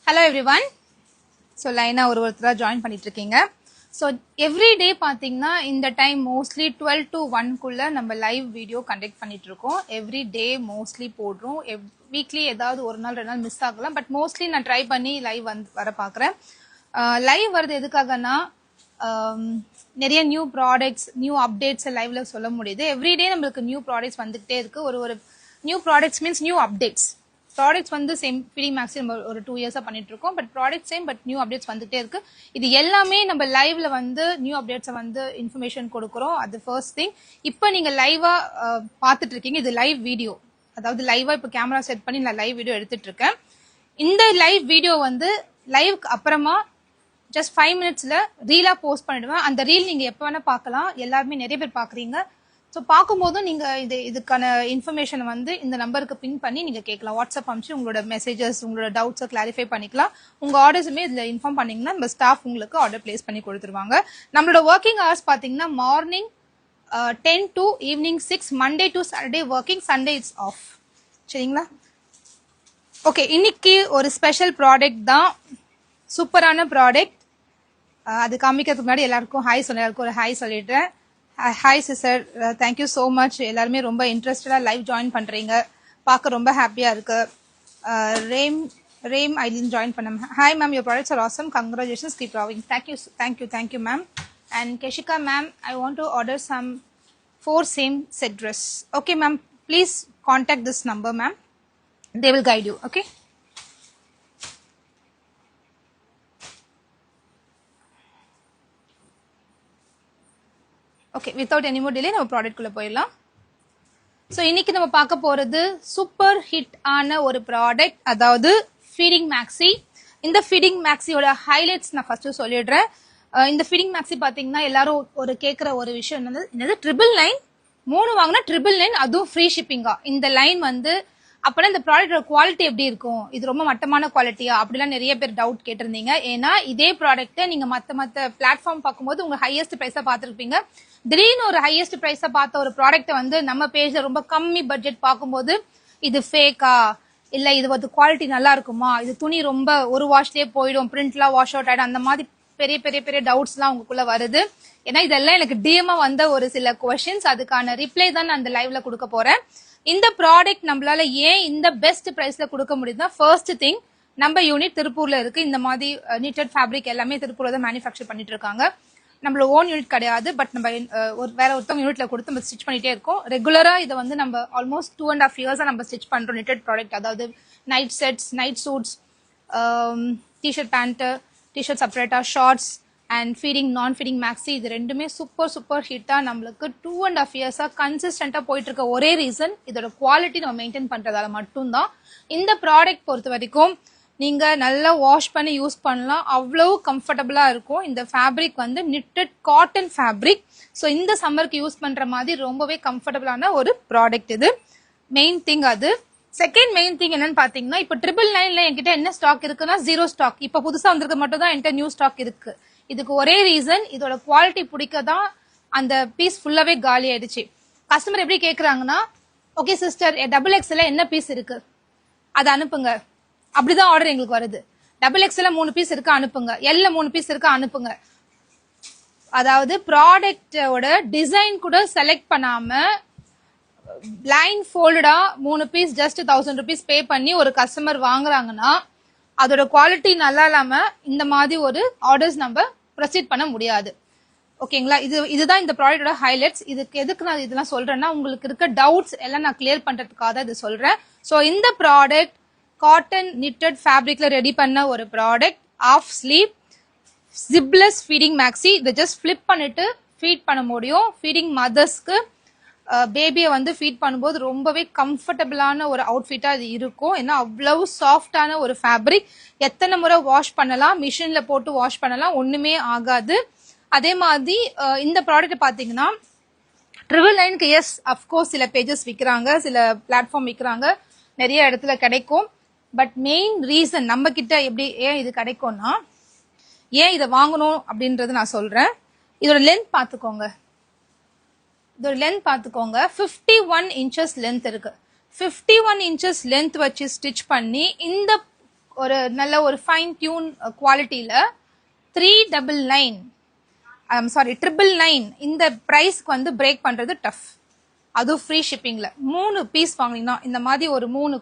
Hello everyone. So line ஒருத்தரா join பண்ணிட்டு இருக்கீங்க. So every day பாத்தீங்கன்னா இந்த டைம் mostly 12 to 1 குள்ள நம்ம லைவ் வீடியோ கண்டக்ட் பண்ணிட்டு இருக்கோம். Every day mostly போடுறோம். வீக்லி ஏதாவது ஒரு நாள் ரெண்டு நாள் மிஸ் ஆகலாம். பட் மோஸ்ட்லி நான் ட்ரை பண்ணி லைவ் வர பாக்குறேன். லைவ் வருது எதுக்காகனா நிறைய நியூ ப்ராடக்ட்ஸ் நியூ அப்டேட்ஸ் லைவ்ல சொல்ல முடியுது. எவ்ரிடே நம்மளுக்கு நியூ ப்ராடக்ட்ஸ் வந்துகிட்டே இருக்கு. ஒரு new products means new updates. Products வந்து சேம் ஃபீடிங் மேக்ஸ் நம்ம ஒரு 2 இயர்ஸா பண்ணிட்டு இருக்கோம். But product same but new updates வந்துட்டே இருக்கு. இது எல்லாமே நம்ம லைவ்ல வந்து நியூ அப்டேட்ஸை வந்து இன்ஃபர்மேஷன் கொடுக்குறோம். அது ஃபர்ஸ்ட் திங். இப்போ நீங்க லைவா பார்த்துட்டு இருக்கீங்க. இது லைவ் வீடியோ, அதாவது லைவா இப்போ கேமரா செட் பண்ணி நான் லைவ் வீடியோ எடுத்துட்டு இருக்கேன். இந்த லைவ் வீடியோ வந்து லைவ்க்கு அப்புறமா ஜஸ்ட் 5 மினிட்ஸ்ல ரீலா போஸ்ட் பண்ணிடுவேன். அந்த ரீல் நீங்க எப்ப வேணா பார்க்கலாம். எல்லாருமே நிறைய பேர் பாக்குறீங்க. ஸோ பார்க்கும்போதும் நீங்க இதுக்கான இன்ஃபர்மேஷன் வந்து இந்த நம்பருக்கு பின் பண்ணி நீங்க கேட்கலாம். வாட்ஸ்அப் அனுப்பிச்சு உங்களோட மெசேஜஸ் உங்களோட டவுட்ஸை கிளாரிஃபை பண்ணிக்கலாம். உங்க ஆர்டர்ஸுமே இதுல இன்ஃபார்ம் பண்ணீங்கன்னா நம்ம ஸ்டாஃப் உங்களுக்கு ஆர்டர் பிளேஸ் பண்ணி கொடுத்துருவாங்க. நம்மளோட ஒர்க்கிங் ஹவர்ஸ் பாத்தீங்கன்னா morning 10 to evening 6, Monday to Saturday working, Sunday it's off. சரிங்களா? ஓகே, இன்னைக்கு ஒரு ஸ்பெஷல் ப்ராடக்ட் தான், சூப்பரான ப்ராடக்ட். அது காமிக்கிறதுக்கு முன்னாடி எல்லாருக்கும் ஹாய் எல்லாருக்கும் ஒரு ஹாய் சொல்லிடுறேன். Hi sister, thank you so much. எல்லாருமே ரொம்ப இன்ட்ரெஸ்டடா லைவ் ஜாயின் பண்றீங்க, பார்க்க ரொம்ப ஹாப்பியா இருக்கு. ரேம் ஐலின் ஜாயின் பண்ண. Hi ma'am, your products are awesome, congratulations, keep growing. Thank you ma'am. And Keshika ma'am, I want to order some 4 same set dress. Okay ma'am, please contact this number ma'am, they will guide you. Okay. Okay, without any more delay நம்ம product குள்ள போயிடலாம். So இன்னைக்கு நம்ம பார்க்க போறது super hit ஆன ஒரு product, அதாவது ஃபீடிங் மேக்ஸி. இந்த ஃபீடிங் மேக்ஸியோட ஹைலைட்ஸ் நான் ஃபர்ஸ்ட் சொல்லிடுறேன். இந்த ஃபீடிங் மேக்ஸி பாத்தீங்கன்னா எல்லாரும் ஒரு கேட்கிற ஒரு விஷயம் என்னது 999 3 வாங்கினா 999 அதுவும் ஃப்ரீ ஷிப்பிங்கா? இந்த லைன் வந்து அப்பனா இந்த ப்ராடக்டோட குவாலிட்டி எப்படி இருக்கும், இது ரொம்ப மட்டமான குவாலிட்டியா அப்படிலாம் நிறைய பேர் டவுட் கேட்டிருந்தீங்க. ஏன்னா இதே ப்ராடக்ட்டை நீங்க மத்த பிளாட்ஃபார்ம் பார்க்கும்போது உங்க ஹையஸ்ட் பிரைஸா பார்த்துருப்பீங்க. திடீர்னு ஒரு ஹையஸ்ட் பிரைஸா பார்த்த ஒரு ப்ராடக்ட்டை வந்து நம்ம பேஜ்ல ரொம்ப கம்மி பட்ஜெட் பார்க்கும்போது இது ஃபேக்கா, இல்ல இது வந்து குவாலிட்டி நல்லா இருக்குமா, இது துணி ரொம்ப ஒரு வாஷ்லயே போயிடும், பிரிண்ட்லாம் வாஷ் அவுட் ஆயிடும், அந்த மாதிரி பெரிய பெரிய பெரிய டவுட்ஸ் எல்லாம் உங்களுக்குள்ள வருது. ஏன்னா இதெல்லாம் எனக்கு டிஎம்ஆ வந்த ஒரு சில கொஸ்டின்ஸ், அதுக்கான ரிப்ளை தான் நான் அந்த லைவ்ல கொடுக்க போறேன். இந்த ப்ராடக்ட் நம்மளால ஏன் இந்த பெஸ்ட் பிரைஸ்ல கொடுக்க முடியுதுன்னா, ஃபர்ஸ்ட் திங், நம்ம யூனிட் திருப்பூர்ல இருக்கு. இந்த மாதிரி நீட்டட் ஃபேப்ரிக் எல்லாமே திருப்பூர்ல தான் மேனுஃபேக்சர் பண்ணிட்டு இருக்காங்க. நம்மளோட ஓன் யூனிட் கிடையாது. பட் நம்ம வேற ஒருத்தவங்க யூனிட்ல கொடுத்து நம்ம ஸ்டிச் பண்ணிட்டே இருக்கோம். ரெகுலரா இதை வந்து நம்ம ஆல்மோஸ்ட் 2.5 இயர்ஸா நம்ம ஸ்டிச் பண்றோம் நீட்டட் ப்ராடக்ட். அதாவது night sets, night suits, T-shirt pant, T-shirt செப்பரேட்டா, ஷார்ட்ஸ் அண்ட் ஃபீடிங் நான் ஃபீடிங் மேக்ஸி, இது ரெண்டுமே சூப்பர் ஹிட்டா நம்மளுக்கு 2.5 இயர்ஸா கன்சிஸ்டன்டா போயிட்டு இருக்க ஒரே ரீசன் இதோட குவாலிட்டி நம்ம மெயின்டைன் பண்றதால மட்டும்தான். இந்த ப்ராடக்ட் பொறுத்த வரைக்கும் நீங்க நல்லா வாஷ் பண்ணி யூஸ் பண்ணலாம், அவ்வளவு கம்ஃபர்டபுளா இருக்கும். இந்த ஃபேப்ரிக் வந்து நிட்டட் காட்டன் ஃபேப்ரிக். ஸோ இந்த சம்மருக்கு யூஸ் பண்ற மாதிரி ரொம்பவே கம்ஃபர்டபுளான ஒரு ப்ராடக்ட். இது மெயின் திங். அது செகண்ட் மெயின் திங் என்னன்னு பாத்தீங்கன்னா, இப்போ 999ல என்கிட்ட என்ன ஸ்டாக் இருக்குன்னா 0 ஸ்டாக். இப்போ புதுசா வந்திருக்க மட்டும் தான் என்கிட்ட நியூ ஸ்டாக் இருக்கு. இதுக்கு ஒரே ரீசன், இதோட குவாலிட்டி பிடிக்கதான் அந்த பீஸ் ஃபுல்லாவே காலி ஆயிடுச்சு. கஸ்டமர் எப்படி கேக்குறாங்கன்னா, ஓகே சிஸ்டர், XXL என்ன பீஸ் இருக்கு அதை அனுப்புங்க, அப்படிதான் ஆர்டர் எங்களுக்கு வருது. XXL 3 பீஸ் இருக்கு அனுப்புங்க, L 3 பீஸ் இருக்கு அனுப்புங்க. அதாவது ப்ராடக்டோட டிசைன் கூட செலக்ட் பண்ணாம லைன் ஃபோல்டா 3 பீஸ் ஜஸ்ட் 1000 rupees பே பண்ணி ஒரு கஸ்டமர் வாங்குறாங்கன்னா அதோட குவாலிட்டி நல்லா இல்லாம இந்த மாதிரி ஒரு ஆர்டர்ஸ் நம்ம ப்ரொசீட் பண்ண முடியாது. ஓகேங்களா? இதுதான் இந்த ப்ராடக்டோட ஹைலைட்ஸ். எதுக்கு நான் இதெல்லாம் சொல்றேன்னா, உங்களுக்கு இருக்க டவுட்ஸ் எல்லாம் நான் கிளியர் பண்றதுக்காக தான் இது சொல்றேன். ஸோ இந்த ப்ராடக்ட் காட்டன் நிட்டட் ஃபேப்ரிக்ல ரெடி பண்ண ஒரு product, off sleeve zipless feeding maxi. இதை ஜஸ்ட் ஃபிளிப் பண்ணிட்டு ஃபீட் பண்ண முடியும். ஃபீடிங் மதர்ஸ்க்கு பேபியை வந்து ஃபீட் பண்ணும்போது ரொம்பவே கம்ஃபர்டபுளான ஒரு அவுட்ஃபிட்டா இது இருக்கும். ஏன்னா அவ்வளவு சாஃப்டான ஒரு ஃபேப்ரிக். எத்தனை முறை வாஷ் பண்ணலாம், மிஷின்ல போட்டு வாஷ் பண்ணலாம், ஒண்ணுமே ஆகாது. அதே மாதிரி இந்த ப்ராடக்ட் பாத்தீங்கன்னா 999க்கு எஸ் அப்கோர்ஸ் சில பேஜஸ் விற்கிறாங்க, சில பிளாட்ஃபார்ம் விற்கிறாங்க, நிறைய இடத்துல கிடைக்கும். பட் மெயின் ரீசன் நம்ம கிட்ட எப்படி ஏன் இது கிடைக்கும்னா, ஏன் இதை வாங்கணும் அப்படின்றது நான் சொல்றேன். இதோட லென்த் பாத்துக்கோங்க. இதோட லென்த் பாத்துக்கோங்க. 51 inches லென்த் இருக்கு. 51 inches லென்த் வச்சு ஸ்டிச் பண்ணி இந்த ஒரு நல்ல ஒரு ஃபைன் டியூன் குவாலிட்டியில 399 சாரி 999 இந்த பிரைஸ்க்கு வந்து பிரேக் பண்றது டஃப். அதுவும் ஃப்ரீ ஷிப்பிங்ல 3 பீஸ் வாங்கினீங்கன்னா, இந்த மாதிரி ஒரு 3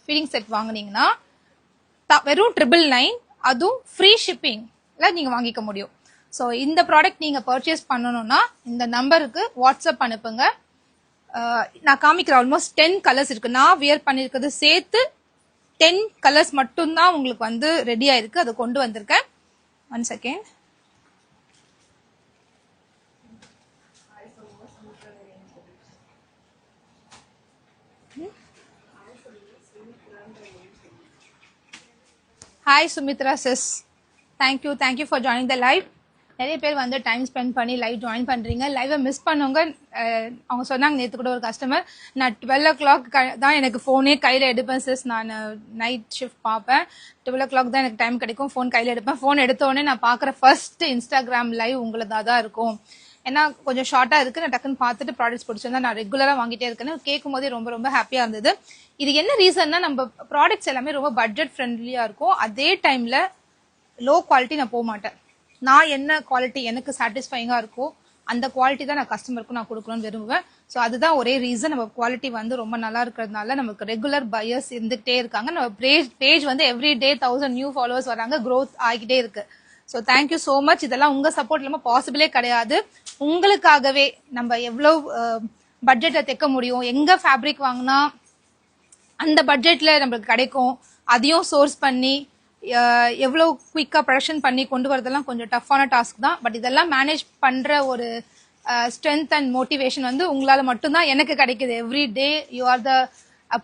ஃபீடிங் செட் வாங்கினீங்கன்னா வெறும் 999 அதுவும் ஃப்ரீ ஷிப்பிங்ல நீங்க வாங்கிக்க முடியும். ஸோ இந்த ப்ராடக்ட் நீங்க பர்ச்சேஸ் பண்ணணும்னா இந்த நம்பருக்கு வாட்ஸ்அப் அனுப்புங்க. நான் காமிக்கிற ஆல்மோஸ்ட் 10 கலர்ஸ் இருக்கு. நான் வியர் பண்ணிருக்கிறது சேர்த்து 10 கலர்ஸ் மட்டும்தான் உங்களுக்கு வந்து ரெடி ஆயிருக்கு. அதை கொண்டு வந்திருக்கேன். 1 second. Hi Sumitra sis, thank you for joining the live. நிறைய பேர் வந்து டைம் ஸ்பெண்ட் பண்ணி லைவ் ஜாயின் பண்ணுறீங்க. லைவை மிஸ் பண்ணவங்க, அவங்க சொன்னாங்க நேற்று கூட ஒரு கஸ்டமர், நான் 12 o'clock தான் எனக்கு ஃபோனே கையில் எடுப்பேன் சிஸ். நான் நைட் ஷிஃப்ட் பார்ப்பேன், 12 o'clock தான் எனக்கு டைம் கிடைக்கும், ஃபோன் கையில் எடுப்பேன். ஃபோன் எடுத்தோடனே நான் பார்க்குற ஃபர்ஸ்ட் இன்ஸ்டாகிராம் லைவ் உங்களதாக தான் இருக்கும். ஏன்னா கொஞ்சம் ஷார்ட்டாக இருக்குது, நான் டக்குன்னு பார்த்துட்டு ப்ராடக்ட்ஸ் பிடிச்சிருந்தா நான் ரெகுலராக வாங்கிட்டே இருக்கேன்னு கேட்கும் போதே ரொம்ப ரொம்ப ஹாப்பியாக இருந்தது. இது என்ன ரீசன்னா, நம்ம ப்ராடக்ட்ஸ் எல்லாமே ரொம்ப பட்ஜெட் ஃப்ரெண்ட்லியாக இருக்கும். அதே டைமில் லோ குவாலிட்டி நான் போக மாட்டேன். நான் என்ன குவாலிட்டி எனக்கு சாட்டிஸ்ஃபைங்காக இருக்கோ அந்த குவாலிட்டி தான் நான் கஸ்டமருக்கு நான் கொடுக்கணும்னு விரும்புவேன். ஸோ அதுதான் ஒரே ரீசன். நம்ம குவாலிட்டி வந்து ரொம்ப நல்லா இருக்கிறதுனால நமக்கு ரெகுலர் பையர்ஸ் இருந்துகிட்டே இருக்காங்க. நம்ம பேஜ் வந்து எவ்ரி டே 1000 நியூ ஃபாலோவர்ஸ் வராங்க, க்ரோத் ஆகிட்டே இருக்கு. So thank you so much. இதெல்லாம் உங்கள் சப்போர்ட் இல்லாமல் பாசிபிளே கிடையாது. உங்களுக்காகவே நம்ம எவ்வளோ பட்ஜெட்டை தைக்க முடியும், எங்கே ஃபேப்ரிக் வாங்கினா அந்த பட்ஜெட்டில் நம்மளுக்கு கிடைக்கும், அதையும் சோர்ஸ் பண்ணி எவ்வளோ குயிக்காக ப்ரொடக்ஷன் பண்ணி கொண்டு வரதெல்லாம் கொஞ்சம் டஃப்பான டாஸ்க் தான். பட் இதெல்லாம் மேனேஜ் பண்ணுற ஒரு ஸ்ட்ரென்த் அண்ட் மோட்டிவேஷன் வந்து உங்களால் மட்டும்தான் எனக்கு கிடைக்குது. Every day you are the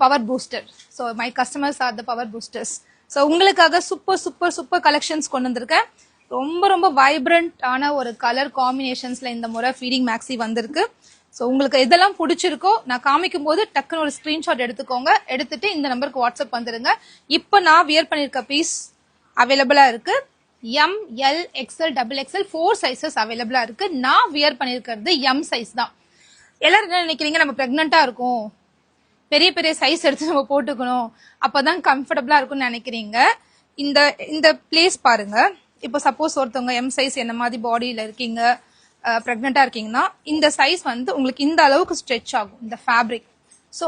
power booster. So my customers R the power boosters. So உங்களுக்காக சூப்பர் சூப்பர் சூப்பர் கலெக்ஷன்ஸ் கொண்டு வந்திருக்கேன். ரொம்ப ரொம்ப வைப்ரண்டான ஒரு கலர் காம்பினேஷன்ஸில் இந்த முறை ஃபீடிங் மேக்ஸி வந்திருக்கு. ஸோ உங்களுக்கு இதெல்லாம் பிடிச்சிருக்கோ நான் காமிக்கும் போது டக்குன்னு ஒரு ஸ்க்ரீன்ஷாட் எடுத்துக்கோங்க. எடுத்துட்டு இந்த நம்பருக்கு வாட்ஸ்அப் வந்துடுங்க. இப்போ நான் வியர் பண்ணியிருக்க பீஸ் அவைலபிளாக இருக்கு. M, L, XL, XXL 4 sizes அவைலபிளாக இருக்கு. நான் வியர் பண்ணியிருக்கிறது எம் சைஸ் தான். எல்லாரும் என்ன நினைக்கிறீங்க, நம்ம ப்ரெக்னெண்ட்டாக இருக்கும், பெரிய பெரிய சைஸ் எடுத்து நம்ம போட்டுக்கணும், அப்போதான் கம்ஃபர்டபுளாக இருக்கும்னு நினைக்கிறீங்க. இந்த பிளேஸ் பாருங்க. இப்போ சப்போஸ் ஒருத்தவங்க எம் சைஸ் என்ன மாதிரி பாடியில் இருக்கீங்க, ப்ரெக்னெண்ட்டாக இருக்கீங்கன்னா இந்த சைஸ் வந்து உங்களுக்கு இந்த அளவுக்கு ஸ்ட்ரெச் ஆகும் இந்த ஃபேப்ரிக். ஸோ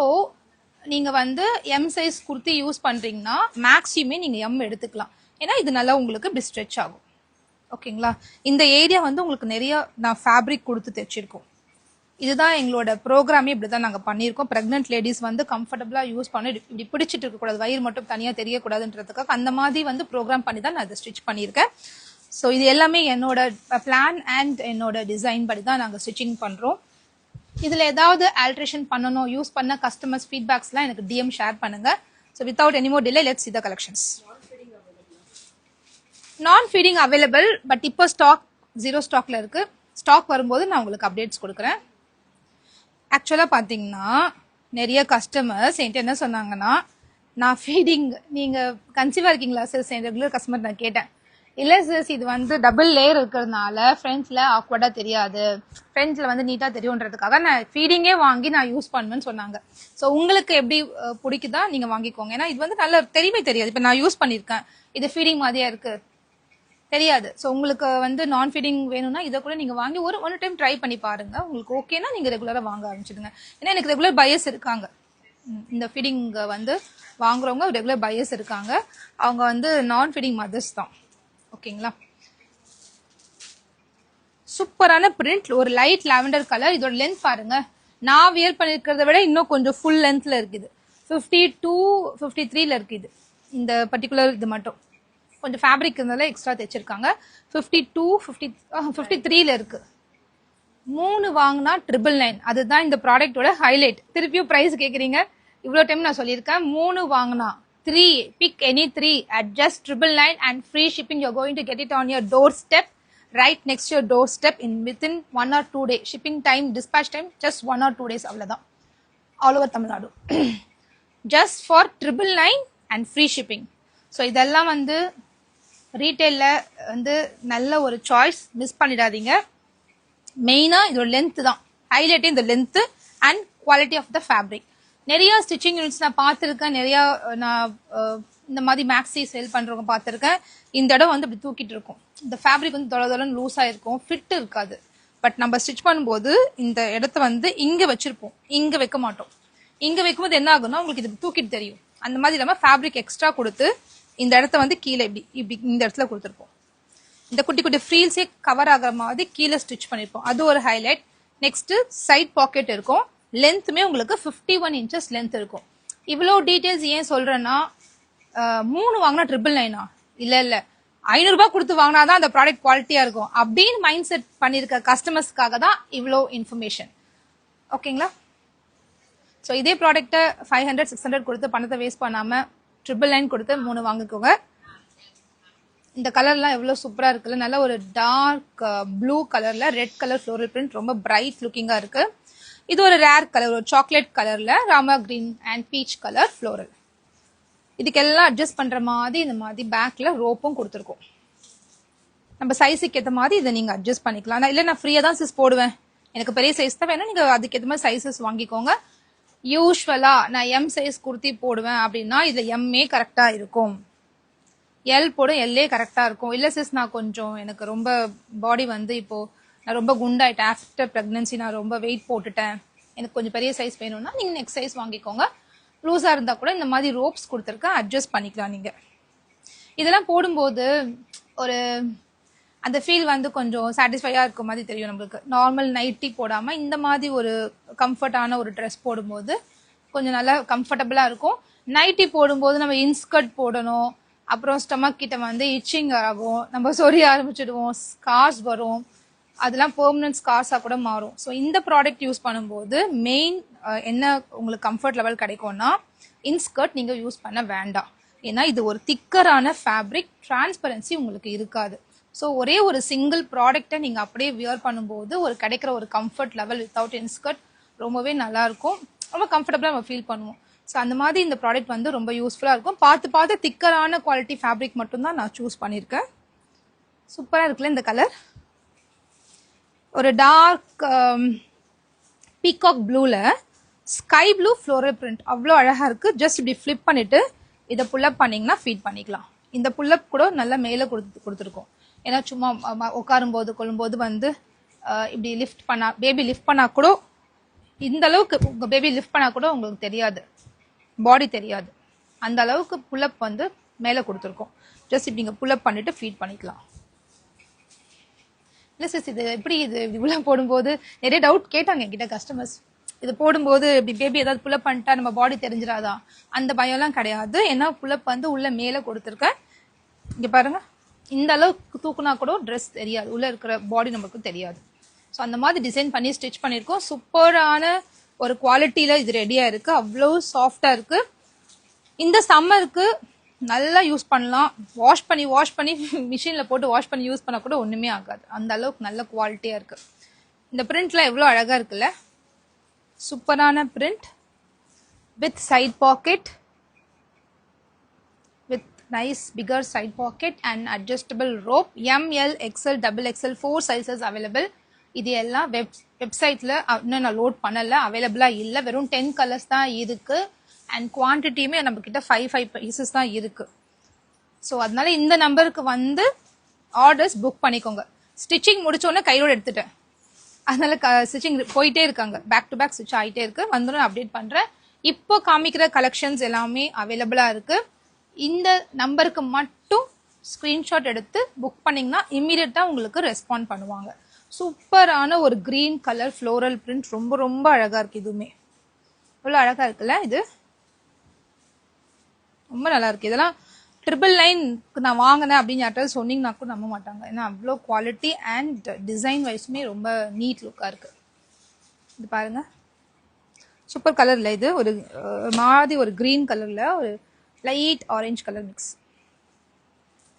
நீங்கள் வந்து எம் சைஸ் குர்த்தி யூஸ் பண்ணுறீங்கன்னா மேக்ஸிமே நீங்கள் எம் எடுத்துக்கலாம். ஏன்னா இது நல்லா உங்களுக்கு இப்படி ஸ்ட்ரெச் ஆகும். ஓகேங்களா? இந்த ஏரியா வந்து உங்களுக்கு நிறைய நான் ஃபேப்ரிக் கொடுத்து தைச்சிருக்கோம். இதுதான் எங்களோட ப்ரோக்ராமே, இப்படி தான் நாங்கள் பண்ணியிருக்கோம். ப்ரெக்னென்ட் லேடிஸ் வந்து கம்ஃபர்டபுளாக யூஸ் பண்ணி இப்படி பிடிச்சிட்டு இருக்கக்கூடாது, வயிறு மட்டும் தனியாக தெரியக்கூடாதுன்றதுக்காக அந்த மாதிரி வந்து ப்ரோக்ராம் பண்ணி தான் நான் அதை ஸ்டிச் பண்ணியிருக்கேன். ஸோ இது எல்லாமே என்னோட பிளான் அண்ட் என்னோட டிசைன் படி தான் நாங்கள் ஸ்டிச்சிங் பண்ணுறோம். இதில் ஏதாவது ஆல்ட்ரேஷன் பண்ணணும், யூஸ் பண்ண கஸ்டமர்ஸ் ஃபீட்பேக்ஸ்லாம் எனக்கு டிஎம் ஷேர் பண்ணுங்கள். So without any more delay let's see the collections. நான் ஃபீடிங் அவைலபிள், பட் இப்போ ஸ்டாக் 0 ஸ்டாக்ல இருக்கு. ஸ்டாக் வரும்போது நான் உங்களுக்கு அப்டேட்ஸ் கொடுக்குறேன். ஆக்சுவலாக பார்த்தீங்கன்னா நிறைய கஸ்டமர்ஸ் என்கிட்ட என்ன சொன்னாங்கன்னா, நான் ஃபீடிங் நீங்கள் கன்சீவாக இருக்கீங்களா சார்? என் ரெகுலர் கஸ்டமர் நான் கேட்டேன். இல்லை சார், இது வந்து டபுள் லேயர் இருக்கிறதுனால ஃப்ரெண்ட்ஸில் ஆக்வர்டாக தெரியாது, ஃப்ரெண்ட்ஸில் வந்து நீட்டாக தெரியுன்றதுக்காக நான் ஃபீடிங்கே வாங்கி நான் யூஸ் பண்ணுவேன்னு சொன்னாங்க. ஸோ உங்களுக்கு எப்படி பிடிக்குதா நீங்கள் வாங்கிக்கோங்க. ஏன்னா இது வந்து நல்ல தெரியுமே தெரியாது. இப்போ நான் யூஸ் பண்ணியிருக்கேன், இது ஃபீடிங் மாதிரியா இருக்குது தெரியாது. ஸோ உங்களுக்கு வந்து நான் ஃபீடிங் வேணும்னா இதை கூட நீங்கள் வாங்கி ஒரு டைம் ட்ரை பண்ணி பாருங்க. உங்களுக்கு ஓகேனா நீங்கள் ரெகுலராக வாங்க ஆரம்பிச்சிடுங்க. ஏன்னா எனக்கு ரெகுலர் பையர்ஸ் இருக்காங்க, இந்த ஃபீடிங் வந்து வாங்குறவங்க ரெகுலர் பையர்ஸ் இருக்காங்க. அவங்க வந்து நான் ஃபீடிங் மதர்ஸ் தான். ஓகேங்களா? சூப்பரான பிரிண்ட், ஒரு லைட் லாவெண்டர் கலர். இதோட லென்த் பாருங்க, நான் வியர் பண்ணிருக்கிறத விட இன்னும் கொஞ்சம் ஃபுல் லென்த்ல இருக்குது. 52, 53ல இருக்குது. இந்த பர்டிகுலர் இது மட்டும் கொஞ்சம் ஃபேப்ரிக் இருந்தால எக்ஸ்ட்ரா தைச்சிருக்காங்க. 52, 53ல இருக்கு. 3 வாங்கினா 999. அதுதான் இந்த ப்ராடக்டோட ஹைலைட். திருப்பியும் பிரைஸ் கேட்குறீங்க, இவ்வளோ டைம் நான் சொல்லியிருக்கேன். 3 வாங்கினா 3, pick any 3 at just 999 and free shipping. You're going to get it on your doorstep, right next to your doorstep within 1 or 2 days. Shipping time, dispatch time just 1 or 2 days. அவ்வளோதான், all over Tamil Nadu. Just for 999 and free shipping. So இதெல்லாம் வந்து ரீட்டெயிலில் வந்து நல்ல ஒரு choice, miss பண்ணிடாதீங்க. மெயினாக இதோட length தான் ஹைலைட்டே, இந்த length and quality of the fabric. நிறையா ஸ்டிச்சிங் யூனிட்ஸ் நான் பார்த்துருக்கேன், நிறையா நான் இந்த மாதிரி மேக்ஸி சேல் பண்றவங்க பார்த்துருக்கேன். இந்த இடம் வந்து இப்படி தூக்கிட்டு இருக்கும். இந்த ஃபேப்ரிக் வந்து தொலைன்னு லூஸா இருக்கும், ஃபிட் இருக்காது. பட் நம்ம ஸ்டிச் பண்ணும்போது இந்த இடத்த வந்து இங்க வச்சிருப்போம், இங்க வைக்க மாட்டோம். இங்க வைக்கும்போது என்ன ஆகும்னா உங்களுக்கு இது தூக்கிட்டு தெரியும். அந்த மாதிரி இல்லாம ஃபேப்ரிக் எக்ஸ்ட்ரா கொடுத்து இந்த இடத்த வந்து கீழே இப்படி இப்படி இந்த இடத்துல கொடுத்துருப்போம். இந்த குட்டி குட்டி ஃப்ரீல்ஸே கவர் ஆகிற மாதிரி கீழே ஸ்டிச் பண்ணிருப்போம். அது ஒரு ஹைலைட். நெக்ஸ்ட் சைட் பாக்கெட் இருக்கும். லென்த்துமே உங்களுக்கு 51 inches லென்த் இருக்கும். இவ்வளோ டீடைல்ஸ் ஏன் சொல்றேன்னா 3 வாங்கினா 999 இல்ல 500 ரூபாய் கொடுத்து வாங்கினாதான் அந்த ப்ராடக்ட் குவாலிட்டியா இருக்கும் அப்படின்னு மைண்ட் செட் பண்ணிருக்க கஸ்டமர்ஸ்க்காக தான் இவ்வளோ இன்ஃபர்மேஷன். ஓகேங்களா? ஸோ இதே ப்ராடக்ட்டை 500 600 கொடுத்து பணத்தை வேஸ்ட் பண்ணாம 999 கொடுத்து 3 வாங்கிக்கோங்க. இந்த கலர்லாம் எவ்வளோ சூப்பராக இருக்குல்ல. நல்ல ஒரு டார்க் ப்ளூ கலர்ல ரெட் கலர் ஃப்ளோரல் பிரிண்ட், ரொம்ப பிரைட் லுக்கிங்கா இருக்கு. இது ஒரு ரேர் கலர், ஒரு சாக்லேட் கலர்ல Rama green and peach colour floral. இதுக்கெல்லாம் அட்ஜஸ்ட் பண்ற மாதிரி இந்த மாதிரி பேக்ல ரோப்பும் கொடுத்துருக்கோம். நம்ம சைஸுக்கு ஏற்ற மாதிரி இதை நீங்க அட்ஜஸ்ட் பண்ணிக்கலாம். நான் இல்லை நான் ஃப்ரீயா தான் சிஸ் போடுவேன், எனக்கு பெரிய சைஸ் தான் வேணும், நீங்க அதுக்கேற்ற மாதிரி சைஸஸ் வாங்கிக்கோங்க. யூஸ்வலா நான் எம் சைஸ் குர்த்தி போடுவேன் அப்படின்னா இதுல எம்ஏ கரெக்டா இருக்கும், எல் போடும் எல்லே கரெக்டா இருக்கும். இல்ல சிஸ் நான் கொஞ்சம் எனக்கு ரொம்ப பாடி வந்து இப்போ நான் ரொம்ப குண்டாயிட்டேன், ஆஃப்டர் பிரெக்னன்சி நான் ரொம்ப வெயிட் போட்டுட்டேன், எனக்கு கொஞ்சம் பெரிய சைஸ் வேணும்னா நீங்க நெக்ஸ்ட் சைஸ் வாங்கிக்கோங்க. லூஸா இருந்தா கூட இந்த மாதிரி ரோப்ஸ் கொடுத்துருக்கேன், அட்ஜஸ்ட் பண்ணிக்கலாம் நீங்க. இதெல்லாம் போடும்போது ஒரு அந்த ஃபீல் வந்து கொஞ்சம் சாட்டிஸ்ஃபையா இருக்க மாதிரி தெரியும் நம்மளுக்கு. நார்மல் நைட்டி போடாம இந்த மாதிரி ஒரு கம்ஃபர்டான ஒரு ட்ரெஸ் போடும்போது கொஞ்சம் நல்லா கம்ஃபர்டபுளா இருக்கும். நைட்டி போடும்போது நம்ம இன்ஸ்கர்ட் போடணும், அப்புறம் ஸ்டமக் கிட்ட வந்து இச்சிங் ஆகும், நம்ம சொரிய ஆரம்பிச்சிடுவோம், ஸ்கார்ஸ் வரும், அதெல்லாம் பெர்மனன்ட் ஸ்கார்ஸா கூட மாறும். ஸோ இந்த ப்ராடக்ட் யூஸ் பண்ணும்போது மெயின் என்ன உங்களுக்கு கம்ஃபர்ட் லெவல் கிடைக்கும்னா இன்ஸ்கர்ட் நீங்க யூஸ் பண்ண வேண்டாம். ஏன்னா இது ஒரு திக்கரான ஃபேப்ரிக், டிரான்ஸ்பரன்சி உங்களுக்கு இருக்காது. ஸோ ஒரே ஒரு சிங்கிள் ப்ராடக்டை நீங்க அப்படியே வியர் பண்ணும்போது ஒரு கிடைக்கிற ஒரு கம்ஃபர்ட் லெவல் வித்தவுட் இன்ஸ்கர்ட் ரொம்பவே நல்லா இருக்கும், ரொம்ப கம்ஃபர்டபுளா நம்ம ஃபீல் பண்ணுவோம். ஸோ அந்த மாதிரி இந்த ப்ராடக்ட் வந்து ரொம்ப யூஸ்ஃபுல்லா இருக்கும். பார்த்து திக்கரான குவாலிட்டி ஃபேப்ரிக் மட்டும்தான் நான் சூஸ் பண்ணியிருக்கேன். சூப்பரா இருக்குல்ல இந்த கலர். ஒரு டார்க் பீகாக் ப்ளூல ஸ்கை ப்ளூ ஃப்ளோரல் பிரிண்ட் அவ்வளோ அழகா இருக்கு. ஜஸ்ட் இப்படி ஃபிளிப் பண்ணிட்டு இதை புல்லப் பண்ணீங்கன்னா ஃபீட் பண்ணிக்கலாம். இந்த புல்லப் கூட நல்லா மேலே கொடுத்துருக்கோம். ஏன்னா சும்மா உட்காரும் போது கொள்ளும்போது வந்து இப்படி லிஃப்ட் பண்ணா பேபி லிஃப்ட் பண்ணா கூட இந்த அளவுக்கு உங்க பேபி லிஃப்ட் பண்ணா கூட உங்களுக்கு தெரியாது, பாடி தெரியாது, அந்த அளவுக்கு புல்லப் வந்து மேலே கொடுத்துருக்கோம். ஜஸ்ட் இப்படி நீங்க புல்லப் பண்ணிட்டு ஃபீட் பண்ணிக்கலாம். இல்லை சிஸ் இது எப்படி இது இவ்வளோ போடும்போது நிறைய டவுட் கேட்டாங்க என்கிட்ட கஸ்டமர்ஸ். இது போடும்போது இப்படி பேபி ஏதாவது புல்லப் பண்ணிட்டா நம்ம பாடி தெரிஞ்சிடாதா? அந்த பயம்லாம் கிடையாது. ஏன்னா புல்லப் வந்து உள்ள மேலே கொடுத்துருக்கேன். இங்க பாருங்க, இந்த அளவுக்கு தூக்குனா கூட ட்ரெஸ் தெரியாது, உள்ள இருக்கிற பாடி நமக்கு தெரியாது. ஸோ அந்த மாதிரி டிசைன் பண்ணி ஸ்டிச் பண்ணியிருக்கோம். சூப்பரான ஒரு குவாலிட்டியில இது ரெடியா இருக்கு, அவ்வளோ சாஃப்டா இருக்கு. இந்த சம்மருக்கு நல்லா யூஸ் பண்ணலாம். வாஷ் பண்ணி மிஷின்ல போட்டு வாஷ் பண்ணி யூஸ் பண்ண கூட ஒண்ணுமே ஆகாது, அந்த அளவுக்கு நல்ல குவாலிட்டியா இருக்கு. இந்த பிரிண்ட்லாம் எவ்வளோ அழகா இருக்குல்ல, சூப்பரான print with side pocket, with nice bigger side pocket and adjustable rope. ML, XL, XXL 4 sizes available. இது எல்லாம் வெப்சைட்ல இன்னும் நான் லோட் பண்ணல, அவைலபிளா இல்ல, வெறும் 10 கலர்ஸ் தான் இருக்கு. அண்ட் குவான்டிட்டியுமே நம்ம கிட்ட 5 பீசஸ் தான் இருக்கு. ஸோ அதனால இந்த நம்பருக்கு வந்து ஆர்டர்ஸ் புக் பண்ணிக்கோங்க. ஸ்டிச்சிங் முடிச்சோடனே கையோட எடுத்துட்டேன், அதனால ஸ்டிச்சிங் போயிட்டே இருக்காங்க, பேக் டு பேக் ஸ்டிச் ஆகிட்டே இருக்கு. வந்துடும் அப்டேட் பண்றேன். இப்போ காமிக்கிற கலெக்ஷன்ஸ் எல்லாமே அவைலபிளா இருக்கு. இந்த நம்பருக்கு மட்டும் ஸ்கிரீன்ஷாட் எடுத்து புக் பண்ணீங்கன்னா இம்மீடியட்டா உங்களுக்கு ரெஸ்பாண்ட் பண்ணுவாங்க. சூப்பரான ஒரு கிரீன் கலர் ஃப்ளோரல் பிரிண்ட், ரொம்ப ரொம்ப அழகா இருக்கு. இதுவுமே இவ்வளோ அழகா இருக்குல்ல, இது ரொம்ப நல்லா இருக்கு. இதெல்லாம் 999 நான் வாங்கினேன் அப்படின்னு யார்ட்டாவது சொன்னீங்கன்னா கூட நம்ப மாட்டாங்க. ஏன்னா அவ்வளோ குவாலிட்டி அண்ட் டிசைன் வைஸுமே ரொம்ப நீட் லுக்கா இருக்கு. இது பாருங்க, சூப்பர் கலர்ல, இது ஒரு மாதிரி ஒரு கிரீன் கலர்ல ஒரு light orange colour mix,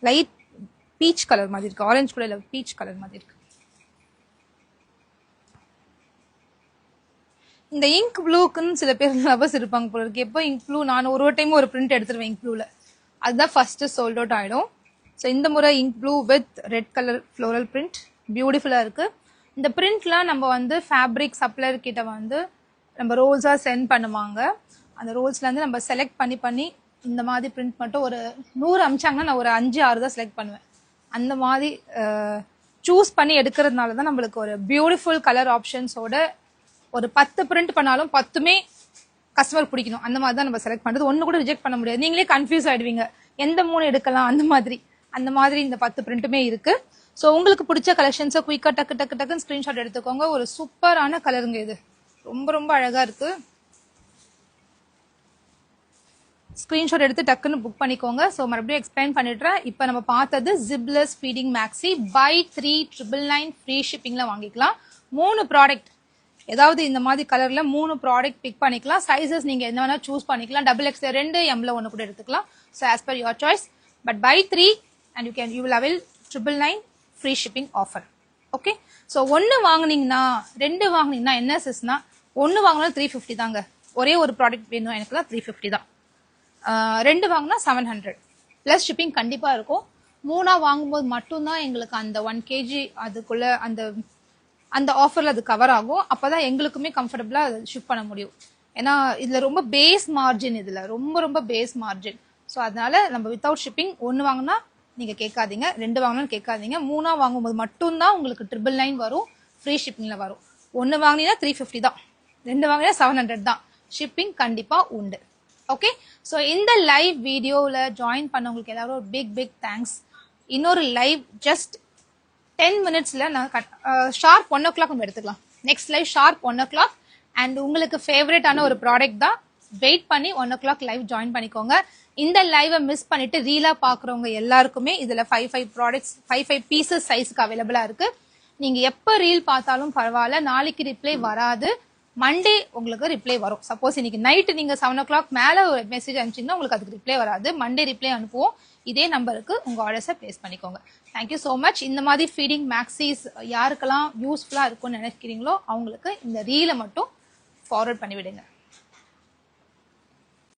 light peach colour மாதிரி இருக்கு, ஆரஞ்சு கூட இல்ல, பீச் கலர் மாதிரி இருக்கு. இந்த இங்க் ப்ளூக்குன்னு சில பேர் லவர்ஸ் இருப்பாங்க போல இருக்கு. எப்போ இங்க் ப்ளூ நான் ஒரு டைம் ஒரு பிரிண்ட் எடுத்துருவேன் இங்க் ப்ளூல, அதுதான் ஃபர்ஸ்ட் சோல்ட் அவுட் ஆயிடும். ஸோ இந்த முறை ink blue with red colour floral print பியூட்டிஃபுல்லா இருக்கு. இந்த பிரிண்ட்லாம் நம்ம வந்து ஃபேப்ரிக் சப்ளையர் கிட்ட வந்து நம்ம ரோல்ஸா சென்ட் பண்ணுவாங்க. அந்த ரோல்ஸ்ல இருந்து நம்ம செலக்ட் பண்ணி இந்த மாதிரி பிரிண்ட் மட்டும் ஒரு 100 அமிச்சாங்கன்னா நான் ஒரு 5-6 தான் செலக்ட் பண்ணுவேன். அந்த மாதிரி சூஸ் பண்ணி எடுக்கிறதுனால தான் நம்மளுக்கு ஒரு பியூட்டிஃபுல் கலர் ஆப்ஷன்ஸோட ஒரு 10 பிரிண்ட் பண்ணாலும் 10மே கஸ்டமர் பிடிக்கணும். அந்த மாதிரி தான் நம்ம செலக்ட் பண்ணுறது. ஒன்று கூட ரிஜெக்ட் பண்ண முடியாது. நீங்களே கன்ஃபியூஸ் ஆயிடுவீங்க எந்த 3 எடுக்கலாம் அந்த மாதிரி இந்த 10 பிரிண்ட்டுமே இருக்கு. ஸோ உங்களுக்கு பிடிச்ச கலெக்ஷன்ஸை குயிக்காக டக்குன்னு ஸ்க்ரீன்ஷாட் எடுத்துக்கோங்க. ஒரு சூப்பரான கலருங்க இது, ரொம்ப ரொம்ப அழகா இருக்கு. ஸ்க்ரீன்ஷாட் எடுத்து டக்குன்னு புக் பண்ணிக்கோங்க. ஸோ மறுபடியும் எக்ஸ்பிளைன் பண்ணிடுறேன். இப்போ நம்ம பார்த்தது ஜிப்லெஸ் ஃபீடிங் மேக்ஸி பை 3,999 ஃப்ரீ ஷிப்பிங்ல வாங்கிக்கலாம். 3 ப்ராடக்ட், ஏதாவது இந்த மாதிரி கலர்ல 3 ப்ராடக்ட் பிக் பண்ணிக்கலாம். சைசஸ் நீங்க என்ன வேணா சூஸ் பண்ணிக்கலாம். XXL 2, M-ல 1 கூட எடுத்துக்கலாம். So as per your choice. But buy 3 and you will avail 999 free shipping offer. Okay. So 1 வாங்குனீங்கன்னா 2 வாங்குனீங்கன்னா என்ன சிஸ்னா 1 வாங்கினா 350 தாங்க. ஒரே ஒரு ப்ராடக்ட் வேணும் எனக்குலாம் 350 தான். 2 வாங்கினா 700 பிளஸ் ஷிப்பிங் கண்டிப்பா இருக்கும். 3 வாங்கும்போது மட்டும்தான் எங்களுக்கு அந்த 1 kg அதுக்குள்ள அந்த ஆஃபர்ல அது கவர் ஆகும். அப்பதான் எங்களுக்குமே கம்ஃபர்டபுளா அதை ஷிப் பண்ண முடியும். ஏன்னா இதுல ரொம்ப பேஸ் மார்ஜின், இதுல ரொம்ப ரொம்ப பேஸ் மார்ஜின். ஸோ அதனால நம்ம வித்தவுட் ஷிப்பிங் 1 வாங்கினா நீங்க கேட்காதீங்க, 2 வாங்கினாலும் கேட்காதீங்க. 3 வாங்கும்போது மட்டும்தான் உங்களுக்கு 999 வரும், ஃப்ரீ ஷிப்பிங்ல வரும். 1 வாங்கினா 350 தான், 2 வாங்கினா 700 தான். ஷிப்பிங் கண்டிப்பா உண்டு. ஓகே. ஸோ இந்த லைவ் வீடியோவில் ஜாயின் பண்ணவங்களுக்கு எல்லாரும் ஒரு பிக் தேங்க்ஸ். இன்னொரு லைவ் ஜஸ்ட் 10 மினிட்ஸ்ல நான் ஷார்ப் 1 o'clock நம்ம எடுத்துக்கலாம். Next live sharp 1 o'clock. And உங்களுக்கு ஃபேவரட்டான ஒரு ப்ராடக்ட் தான். வெயிட் பண்ணி 1 o'clock லைவ் ஜாயின் பண்ணிக்கோங்க. இந்த லைவை மிஸ் பண்ணிட்டு ரீலா பாக்குறவங்க எல்லாருக்குமே இதுல 5 ப்ராடக்ட்ஸ் 5 பீசஸ் சைஸ்க்கு அவைலபிளா இருக்கு. நீங்க எப்ப ரீல் பார்த்தாலும் பரவாயில்ல, நாளைக்கு ரிப்ளை வராது, மண்டே உங்களுக்கு ரிப்ளை வரும். சப்போஸ் இன்னைக்கு நைட்டு நீங்க 7 o'clock மேல ஒரு மெசேஜ் அனுப்பிச்சீங்கன்னா உங்களுக்கு அதுக்கு ரிப்ளை வராது. மண்டே ரிப்ளை அனுப்புவோம். இதே நம்பருக்கு உங்க ஆர்டர்ஸை பிளேஸ் பண்ணிக்கோங்க. Thank you so much. இந்த மாதிரி ஃபீடிங் மேக்ஸிஸ் யாருக்கெல்லாம் யூஸ்ஃபுல்லா இருக்கும்னு நினைக்கிறீங்களோ அவங்களுக்கு இந்த ரீலை மட்டும் ஃபார்வர்ட் பண்ணிவிடுங்க.